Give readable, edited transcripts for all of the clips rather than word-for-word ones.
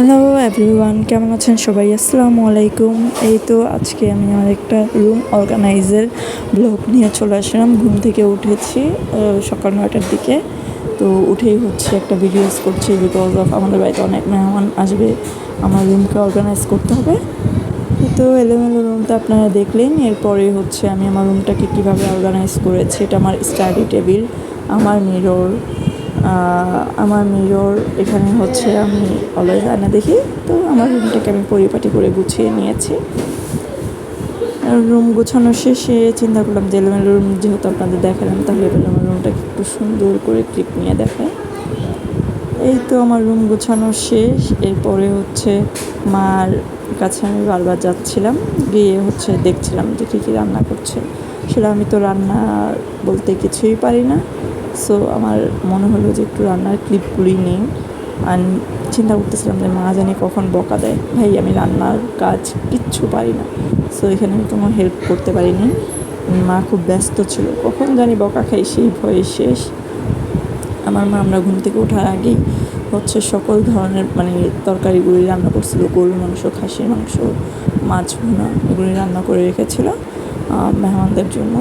Hello everyone, কেমন আছেন সবাই? আসসালামু আলাইকুম। এই তো আজকে আমি আমার একটা রুম অর্গানাইজের ব্লগ নিয়ে চলে আসলাম। ঘুম থেকে উঠেছি সকাল 9টার দিকে। তো উঠেই একটা ভিডিওস করছি, বিকজ অফ আমাদের বাড়িতে অনেক মেহমান আসবে, আমার রুমকে অর্গানাইজ করতে হবে। তো এলোমেলো রুমটা আপনারা দেখলেন। এরপরে আমি আমার রুমটাকে কীভাবে অর্গানাইজ করেছি। এটা আমার স্টাডি টেবিল, আমার মিরর এখানে আমি অলওয়েজ আয়না দেখি। তো আমার রুমটাকে আমি পরিপাটি করে গুছিয়ে নিয়েছি। রুম গোছানো শেষে চিন্তা করলাম যে এলোমেলো রুম যেহেতু আপনাদের দেখালাম, তাহলে আমার রুমটাকে একটু সুন্দর করে ক্লিপ নিয়ে দেখায়। এই তো আমার রুম গোছানো শেষ। এরপরে মার কাছে আমি বারবার যাচ্ছিলাম, গিয়ে দেখছিলাম যে কী কী রান্না করছে। সেটা আমি তো রান্না বলতে কিছুই পারি না। সো আমার মনে হলো যে একটু রান্নার ক্লিপগুলি নিই। আর চিন্তা করতেছিলাম যে মা জানি কখন বকা দেয়। ভাই, আমি রান্নার কাজ কিচ্ছু পারি না। সো এখানে আমি কোনো হেল্প করতে পারিনি। মা খুব ব্যস্ত ছিল, কখন জানি বকা খাই সেই ভয়ে শেষ। আমার মা আমরা ঘুম থেকে ওঠার আগেই সকল ধরনের তরকারিগুলি রান্না করছিল। গরুর মাংস, খাসির মাংস, মাছ ভুনা এগুলি রান্না করে রেখেছিল মেহমানদের জন্য।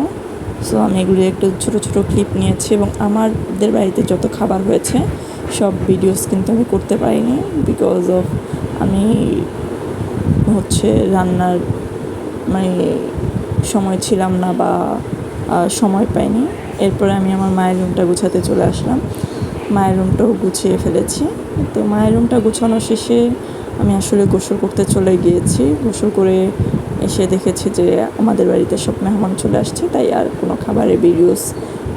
সো আমি এগুলি একটু ছোটো ছোটো ক্লিপ নিয়েছি, এবং আমাদের বাড়িতে যত খাবার হয়েছে সব ভিডিওস কিন্তু আমি করতে পারিনি, বিকজ অফ আমি রান্নার সময় ছিলাম না বা সময় পাইনি। এরপরে আমি আমার মায়ের রুমটা গুছাতে চলে আসলাম। মায়ের রুমটাও গুছিয়ে ফেলেছি। তো মায়ের রুমটা গুছানো শেষে আমি গোসল করতে চলে গিয়েছি। গোসল করে এসে দেখেছি যে আমাদের বাড়িতে সব মেহমান চলে আসছে, তাই আর কোনো খাবারের ভিডিওস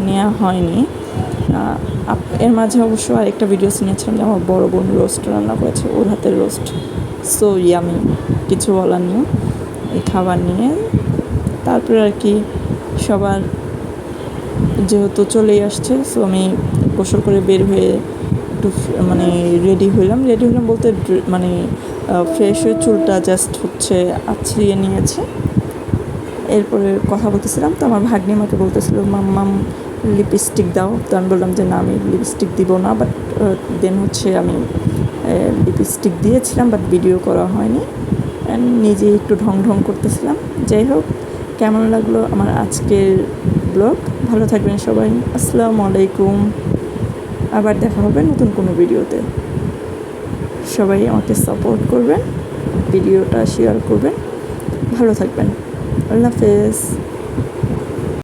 নেওয়া হয়নি। এর মাঝে অবশ্য আরেকটা ভিডিওস নিয়েছিলাম যে আমার বড় বোন রোস্ট রান্না করেছে, ওর হাতের রোস্ট। সো ইয়ামি, কিছু বলার নেই এই খাবার নিয়ে। তারপরে সবার যেহেতু চলেই আসছে, সো আমি গোসল করে বের হয়ে একটু রেডি হলাম বলতে ফ্রেশ হয়ে চুলটা জাস্ট আছড়িয়ে নিয়েছে। এরপরে কথা বলতেছিলাম, তো আমার ভাগ্নি আমাকে বলতেছিল মাম্মাম লিপস্টিক দাও। তো আমি বললাম যে না, আমি লিপস্টিক দিব না। বাট দেন আমি লিপস্টিক দিয়েছিলাম, বাট ভিডিও করা হয়নি। নিজে একটু ঢং করতেছিলাম। যাই হোক, কেমন লাগলো আমার আজকের ব্লগ? ভালো থাকবেন সবাই। আসসালামু আলাইকুম। আবার দেখা হবে নতুন কোনো ভিডিওতে। সবাই আমাকে সাপোর্ট করবেন, ভিডিওটা শেয়ার করবেন। ভালো থাকবেন। আল্লাহ হাফেজ।